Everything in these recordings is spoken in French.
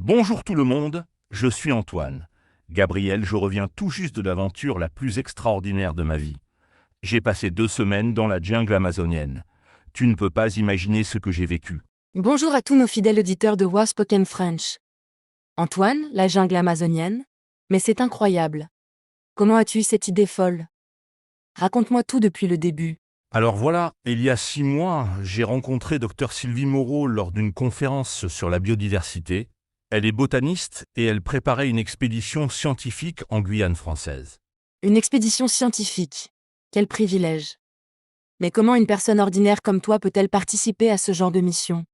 Bonjour tout le monde, je suis Antoine. Gabriel, je reviens tout juste de l'aventure la plus extraordinaire de ma vie. J'ai passé 2 semaines dans la jungle amazonienne. Tu ne peux pas imaginer ce que j'ai vécu. Bonjour à tous nos fidèles auditeurs de Wow Spoken French. Antoine, la jungle amazonienne? Mais c'est incroyable. Comment as-tu eu cette idée folle? Raconte-moi tout depuis le début. Alors voilà, il y a 6 mois, j'ai rencontré Dr Sylvie Moreau lors d'une conférence sur la biodiversité. Elle est botaniste et elle préparait une expédition scientifique en Guyane française. Une expédition scientifique. Quel privilège. Mais comment une personne ordinaire comme toi peut-elle participer à ce genre de mission?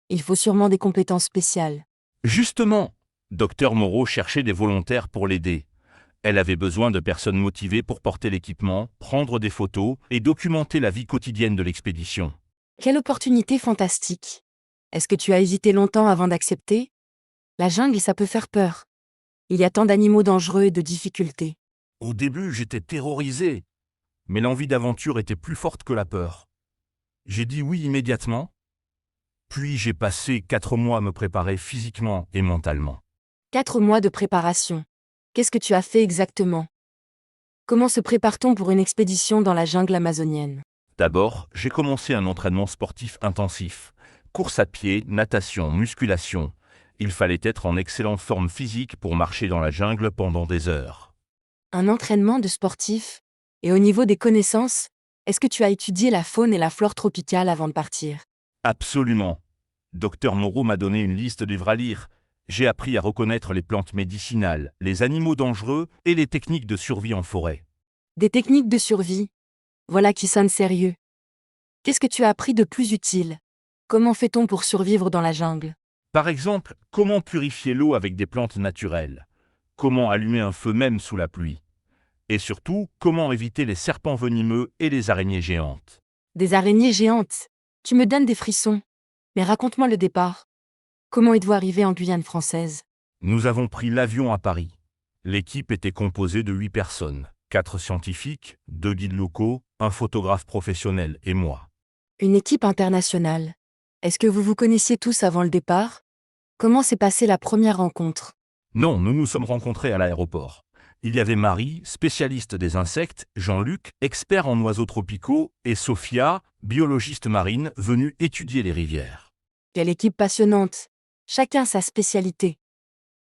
Il faut sûrement des compétences spéciales. Justement, Dr Moreau cherchait des volontaires pour l'aider. Elle avait besoin de personnes motivées pour porter l'équipement, prendre des photos et documenter la vie quotidienne de l'expédition. Quelle opportunité fantastique. Est-ce que tu as hésité longtemps avant d'accepter? La jungle, ça peut faire peur. Il y a tant d'animaux dangereux et de difficultés. Au début, j'étais terrorisé, mais l'envie d'aventure était plus forte que la peur. J'ai dit oui immédiatement, puis j'ai passé 4 mois à me préparer physiquement et mentalement. 4 mois de préparation. Qu'est-ce que tu as fait exactement? Comment se prépare-t-on pour une expédition dans la jungle amazonienne? D'abord, j'ai commencé un entraînement sportif intensif. Course à pied, natation, musculation. Il fallait être en excellente forme physique pour marcher dans la jungle pendant des heures. Un entraînement de sportif? Et au niveau des connaissances, est-ce que tu as étudié la faune et la flore tropicale avant de partir? Absolument. Docteur Moreau m'a donné une liste de livres à lire. J'ai appris à reconnaître les plantes médicinales, les animaux dangereux et les techniques de survie en forêt. Des techniques de survie. Voilà qui sonne sérieux. Qu'est-ce que tu as appris de plus utile? Comment fait-on pour survivre dans la jungle? Par exemple, comment purifier l'eau avec des plantes naturelles? Comment allumer un feu même sous la pluie? Et surtout, comment éviter les serpents venimeux et les araignées géantes? Des araignées géantes. Tu me donnes des frissons. Mais raconte-moi le départ. Comment êtes-vous arrivé en Guyane française? Nous avons pris l'avion à Paris. L'équipe était composée de 8 personnes, 4 scientifiques, 2 guides locaux, un photographe professionnel et moi. Une équipe internationale. Est-ce que vous vous connaissiez tous avant le départ? Comment s'est passée la première rencontre? Non, nous nous sommes rencontrés à l'aéroport. Il y avait Marie, spécialiste des insectes, Jean-Luc, expert en oiseaux tropicaux, et Sophia, biologiste marine, venue étudier les rivières. Quelle équipe passionnante. Chacun sa spécialité.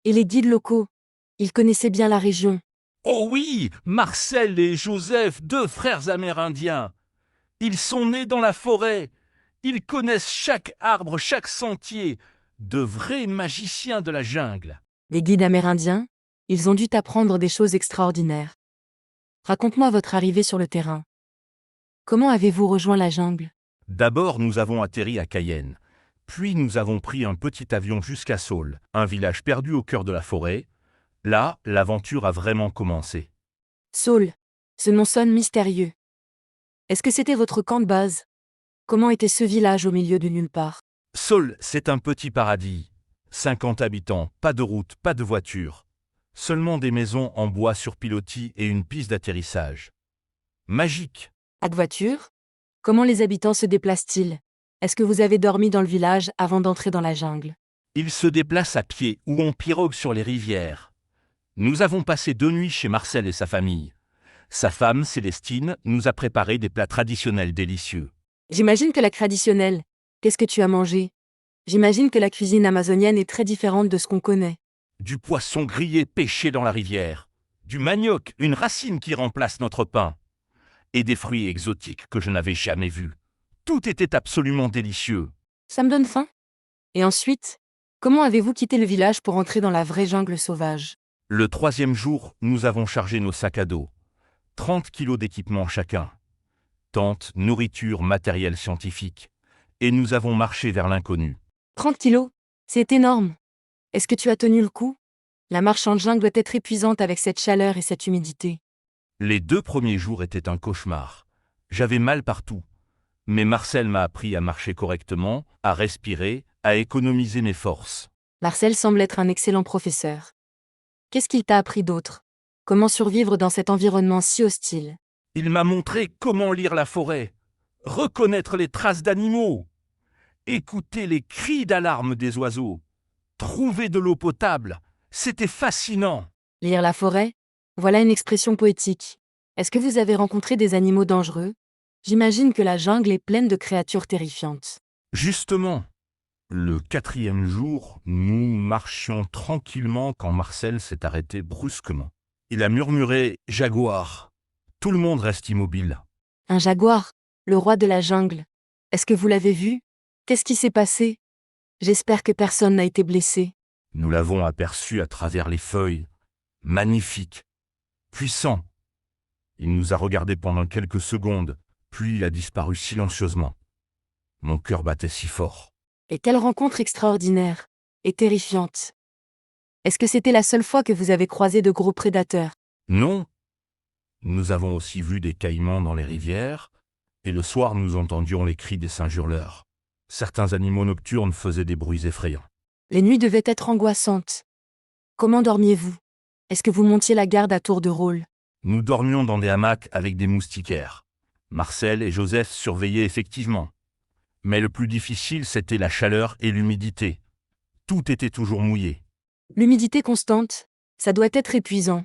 Et les guides locaux? Ils connaissaient bien la région. Oh oui, Marcel et Joseph, 2 frères amérindiens. Ils sont nés dans la forêt. Ils connaissent chaque arbre, chaque sentier. De vrais magiciens de la jungle. Les guides amérindiens? Ils ont dû t'apprendre des choses extraordinaires. Raconte-moi votre arrivée sur le terrain. Comment avez-vous rejoint la jungle? D'abord, nous avons atterri à Cayenne. Puis nous avons pris un petit avion jusqu'à Saul, un village perdu au cœur de la forêt. Là, l'aventure a vraiment commencé. Saul. Ce nom sonne mystérieux. Est-ce que c'était votre camp de base? Comment était ce village au milieu de nulle part? Saul, c'est un petit paradis. 50 habitants, pas de route, pas de voiture. Seulement des maisons en bois sur pilotis et une piste d'atterrissage. Magique. Pas de voiture? Comment les habitants se déplacent-ils? Est-ce que vous avez dormi dans le village avant d'entrer dans la jungle? Ils se déplacent à pied ou en pirogue sur les rivières. Nous avons passé 2 nuits chez Marcel et sa famille. Sa femme, Célestine, nous a préparé des plats traditionnels délicieux. J'imagine que la traditionnelle. Qu'est-ce que tu as mangé? J'imagine que la cuisine amazonienne est très différente de ce qu'on connaît. Du poisson grillé pêché dans la rivière. Du manioc, une racine qui remplace notre pain. Et des fruits exotiques que je n'avais jamais vus. Tout était absolument délicieux. Ça me donne faim. Et ensuite, comment avez-vous quitté le village pour entrer dans la vraie jungle sauvage? Le 3e jour, nous avons chargé nos sacs à dos. 30 kilos d'équipement chacun. Tentes, nourriture, matériel scientifique. Et nous avons marché vers l'inconnu. 30 kilos? C'est énorme. Est-ce que tu as tenu le coup? La marche en jungle doit être épuisante avec cette chaleur et cette humidité. Les 2 premiers jours étaient un cauchemar. J'avais mal partout. Mais Marcel m'a appris à marcher correctement, à respirer, à économiser mes forces. Marcel semble être un excellent professeur. Qu'est-ce qu'il t'a appris d'autre? Comment survivre dans cet environnement si hostile? Il m'a montré comment lire la forêt, reconnaître les traces d'animaux, écouter les cris d'alarme des oiseaux. Trouver de l'eau potable, c'était fascinant. Lire la forêt? Voilà une expression poétique. Est-ce que vous avez rencontré des animaux dangereux? J'imagine que la jungle est pleine de créatures terrifiantes. Justement, le 4e jour, nous marchions tranquillement quand Marcel s'est arrêté brusquement. Il a murmuré « Jaguar ». Tout le monde reste immobile. Un jaguar, le roi de la jungle. Est-ce que vous l'avez vu? Qu'est-ce qui s'est passé? J'espère que personne n'a été blessé. Nous l'avons aperçu à travers les feuilles. Magnifique, puissant. Il nous a regardés pendant quelques secondes, puis il a disparu silencieusement. Mon cœur battait si fort. Et quelle rencontre extraordinaire et terrifiante. Est-ce que c'était la seule fois que vous avez croisé de gros prédateurs? Non. Nous avons aussi vu des caïmans dans les rivières, et le soir nous entendions les cris des singes hurleurs. Certains animaux nocturnes faisaient des bruits effrayants. Les nuits devaient être angoissantes. Comment dormiez-vous? Est-ce que vous montiez la garde à tour de rôle? Nous dormions dans des hamacs avec des moustiquaires. Marcel et Joseph surveillaient effectivement. Mais le plus difficile, c'était la chaleur et l'humidité. Tout était toujours mouillé. L'humidité constante, ça doit être épuisant.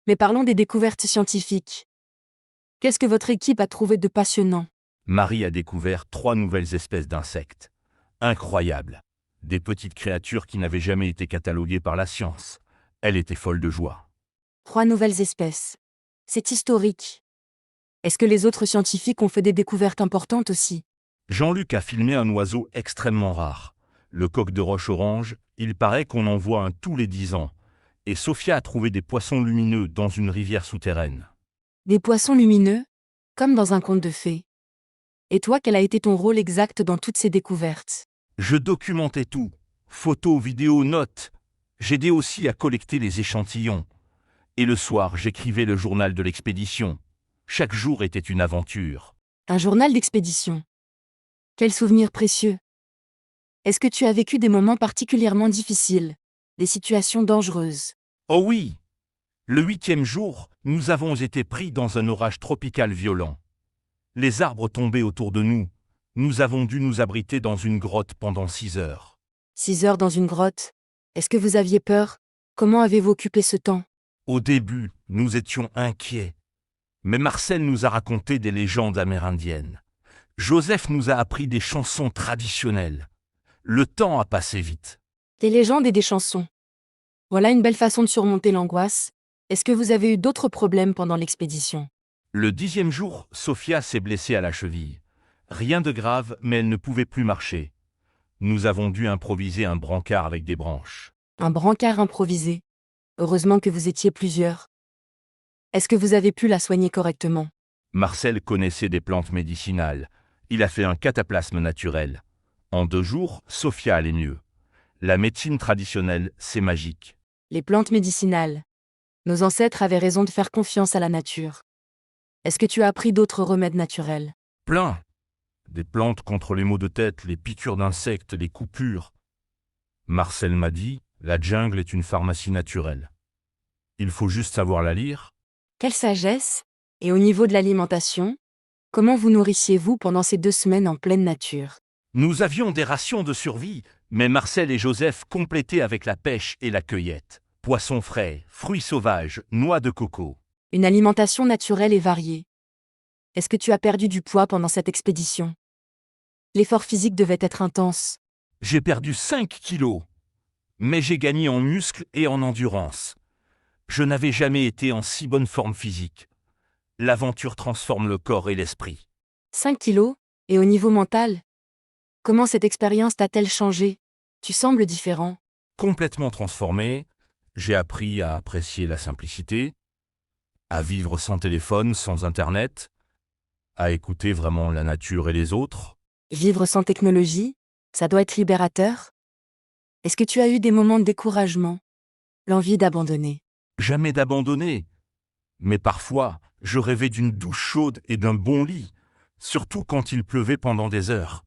Mais parlons des découvertes scientifiques. Qu'est-ce que votre équipe a trouvé de passionnant? Marie a découvert 3 nouvelles espèces d'insectes. Incroyables. Des petites créatures qui n'avaient jamais été cataloguées par la science. Elle était folle de joie. 3 nouvelles espèces. C'est historique. Est-ce que les autres scientifiques ont fait des découvertes importantes aussi? Jean-Luc a filmé un oiseau extrêmement rare. Le coq de roche orange, il paraît qu'on en voit un tous les 10 ans. Et Sophia a trouvé des poissons lumineux dans une rivière souterraine. Des poissons lumineux? Comme dans un conte de fées. Et toi, quel a été ton rôle exact dans toutes ces découvertes? Je documentais tout. Photos, vidéos, notes. J'aidais aussi à collecter les échantillons. Et le soir, j'écrivais le journal de l'expédition. Chaque jour était une aventure. Un journal d'expédition. Quel souvenir précieux. Est-ce que tu as vécu des moments particulièrement difficiles? Des situations dangereuses? Oh oui! Le 8e jour, nous avons été pris dans un orage tropical violent. Les arbres tombaient autour de nous. Nous avons dû nous abriter dans une grotte pendant 6 heures. 6 heures dans une grotte? Est-ce que vous aviez peur? Comment avez-vous occupé ce temps? Au début, nous étions inquiets. Mais Marcel nous a raconté des légendes amérindiennes. Joseph nous a appris des chansons traditionnelles. Le temps a passé vite. Des légendes et des chansons. Voilà une belle façon de surmonter l'angoisse. Est-ce que vous avez eu d'autres problèmes pendant l'expédition? Le 10e jour, Sophia s'est blessée à la cheville. Rien de grave, mais elle ne pouvait plus marcher. Nous avons dû improviser un brancard avec des branches. Un brancard improvisé. Heureusement que vous étiez plusieurs. Est-ce que vous avez pu la soigner correctement? Marcel connaissait des plantes médicinales. Il a fait un cataplasme naturel. En 2 jours, Sophia allait mieux. La médecine traditionnelle, c'est magique. Les plantes médicinales. Nos ancêtres avaient raison de faire confiance à la nature. Est-ce que tu as appris d'autres remèdes naturels? Plein. Des plantes contre les maux de tête, les piqûres d'insectes, les coupures. Marcel m'a dit, la jungle est une pharmacie naturelle. Il faut juste savoir la lire. Quelle sagesse! Et au niveau de l'alimentation, comment vous nourrissiez-vous pendant ces 2 semaines en pleine nature? Nous avions des rations de survie, mais Marcel et Joseph complétaient avec la pêche et la cueillette. Poissons frais, fruits sauvages, noix de coco. Une alimentation naturelle et variée. Est-ce que tu as perdu du poids pendant cette expédition? L'effort physique devait être intense. J'ai perdu 5 kilos, mais j'ai gagné en muscles et en endurance. Je n'avais jamais été en si bonne forme physique. L'aventure transforme le corps et l'esprit. 5 kilos? Et au niveau mental? Comment cette expérience t'a-t-elle changé? Tu sembles différent. Complètement transformé, j'ai appris à apprécier la simplicité, à vivre sans téléphone, sans Internet, à écouter vraiment la nature et les autres. Vivre sans technologie, ça doit être libérateur? Est-ce que tu as eu des moments de découragement? L'envie d'abandonner? Jamais d'abandonner. Mais parfois, je rêvais d'une douche chaude et d'un bon lit, surtout quand il pleuvait pendant des heures.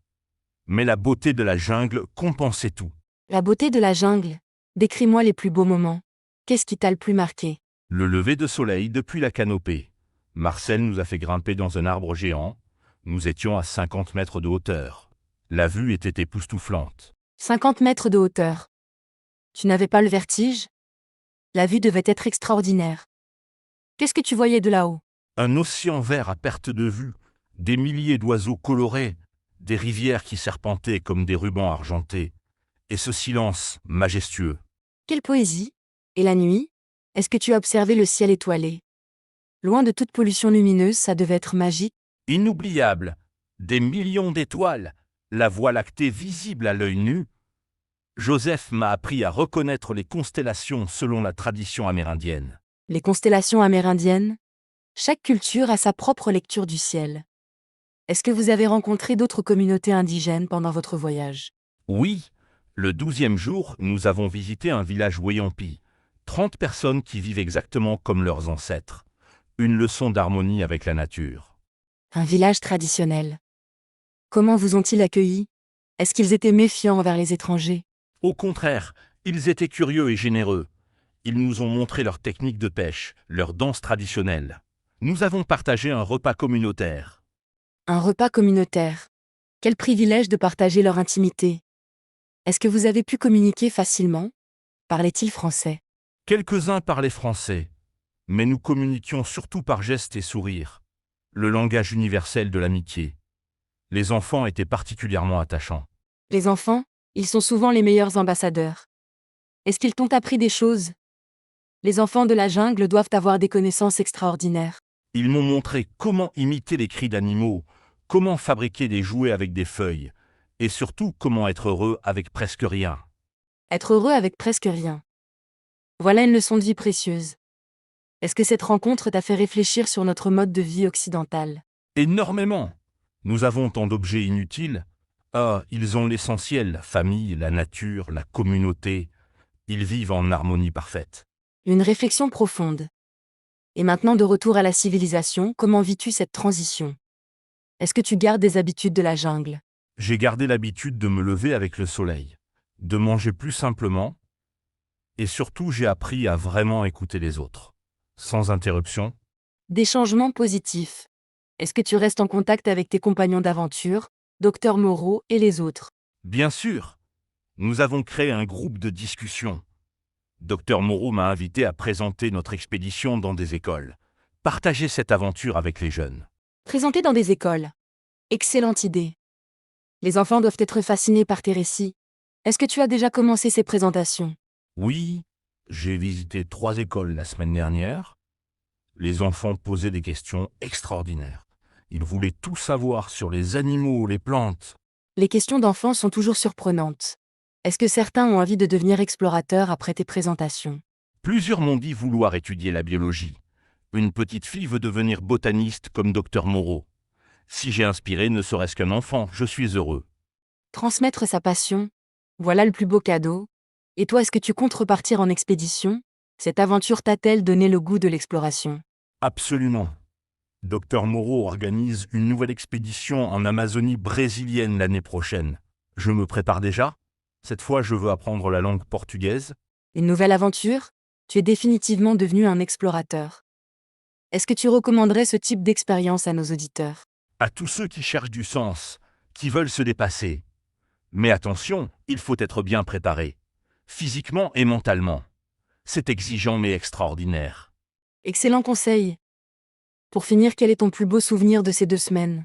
Mais la beauté de la jungle compensait tout. La beauté de la jungle. Décris-moi les plus beaux moments. Qu'est-ce qui t'a le plus marqué? Le lever de soleil depuis la canopée. Marcel nous a fait grimper dans un arbre géant. Nous étions à 50 mètres de hauteur. La vue était époustouflante. 50 mètres de hauteur. Tu n'avais pas le vertige? La vue devait être extraordinaire. Qu'est-ce que tu voyais de là-haut? Un océan vert à perte de vue, des milliers d'oiseaux colorés, des rivières qui serpentaient comme des rubans argentés, et ce silence majestueux. Quelle poésie! Et la nuit? Est-ce que tu as observé le ciel étoilé? Loin de toute pollution lumineuse, ça devait être magique. Inoubliable, des millions d'étoiles, la Voie lactée visible à l'œil nu. Joseph m'a appris à reconnaître les constellations selon la tradition amérindienne. Les constellations amérindiennes? Chaque culture a sa propre lecture du ciel. Est-ce que vous avez rencontré d'autres communautés indigènes pendant votre voyage? Oui, le 12e jour, nous avons visité un village Weyampi. 30 personnes qui vivent exactement comme leurs ancêtres. Une leçon d'harmonie avec la nature. Un village traditionnel. Comment vous ont-ils accueillis? Est-ce qu'ils étaient méfiants envers les étrangers? Au contraire, ils étaient curieux et généreux. Ils nous ont montré leurs techniques de pêche, leurs danses traditionnelles. Nous avons partagé un repas communautaire. Un repas communautaire. Quel privilège de partager leur intimité. Est-ce que vous avez pu communiquer facilement? Parlaient-ils français? Quelques-uns parlaient français, mais nous communiquions surtout par gestes et sourires. Le langage universel de l'amitié. Les enfants étaient particulièrement attachants. Les enfants, ils sont souvent les meilleurs ambassadeurs. Est-ce qu'ils t'ont appris des choses? Les enfants de la jungle doivent avoir des connaissances extraordinaires. Ils m'ont montré comment imiter les cris d'animaux, comment fabriquer des jouets avec des feuilles, et surtout comment être heureux avec presque rien. Être heureux avec presque rien. Voilà une leçon de vie précieuse. Est-ce que cette rencontre t'a fait réfléchir sur notre mode de vie occidental? Énormément. Nous avons tant d'objets inutiles. Ah, ils ont l'essentiel, la famille, la nature, la communauté. Ils vivent en harmonie parfaite. Une réflexion profonde. Et maintenant de retour à la civilisation, comment vis-tu cette transition? Est-ce que tu gardes des habitudes de la jungle? J'ai gardé l'habitude de me lever avec le soleil, de manger plus simplement, et surtout j'ai appris à vraiment écouter les autres. Sans interruption. Des changements positifs. Est-ce que tu restes en contact avec tes compagnons d'aventure, Dr Moreau et les autres? Bien sûr, nous avons créé un groupe de discussion. Dr Moreau m'a invité à présenter notre expédition dans des écoles. Partager cette aventure avec les jeunes. Présenter dans des écoles. Excellente idée. Les enfants doivent être fascinés par tes récits. Est-ce que tu as déjà commencé ces présentations? Oui, j'ai visité 3 écoles la semaine dernière. Les enfants posaient des questions extraordinaires. Ils voulaient tout savoir sur les animaux, les plantes. Les questions d'enfants sont toujours surprenantes. Est-ce que certains ont envie de devenir explorateurs après tes présentations? Plusieurs m'ont dit vouloir étudier la biologie. Une petite fille veut devenir botaniste comme Dr Moreau. Si j'ai inspiré ne serait-ce qu'un enfant, je suis heureux. Transmettre sa passion, voilà le plus beau cadeau. Et toi, est-ce que tu comptes repartir en expédition? Cette aventure t'a-t-elle donné le goût de l'exploration? Absolument. Dr Moreau organise une nouvelle expédition en Amazonie brésilienne l'année prochaine. Je me prépare déjà. Cette fois, je veux apprendre la langue portugaise. Une nouvelle aventure? Tu es définitivement devenu un explorateur. Est-ce que tu recommanderais ce type d'expérience à nos auditeurs? À tous ceux qui cherchent du sens, qui veulent se dépasser. Mais attention, il faut être bien préparé, physiquement et mentalement. C'est exigeant mais extraordinaire. Excellent conseil. Pour finir, quel est ton plus beau souvenir de ces 2 semaines?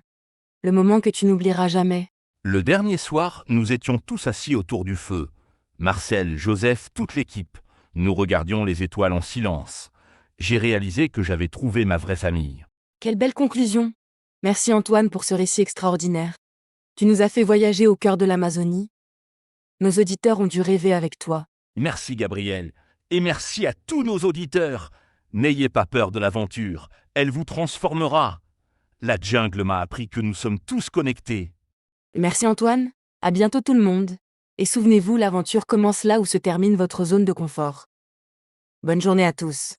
Le moment que tu n'oublieras jamais? Le dernier soir, nous étions tous assis autour du feu. Marcel, Joseph, toute l'équipe. Nous regardions les étoiles en silence. J'ai réalisé que j'avais trouvé ma vraie famille. Quelle belle conclusion! Merci Antoine pour ce récit extraordinaire. Tu nous as fait voyager au cœur de l'Amazonie. Nos auditeurs ont dû rêver avec toi. Merci Gabriel, et merci à tous nos auditeurs. N'ayez pas peur de l'aventure, elle vous transformera. La jungle m'a appris que nous sommes tous connectés. Merci Antoine, à bientôt tout le monde. Et souvenez-vous, l'aventure commence là où se termine votre zone de confort. Bonne journée à tous.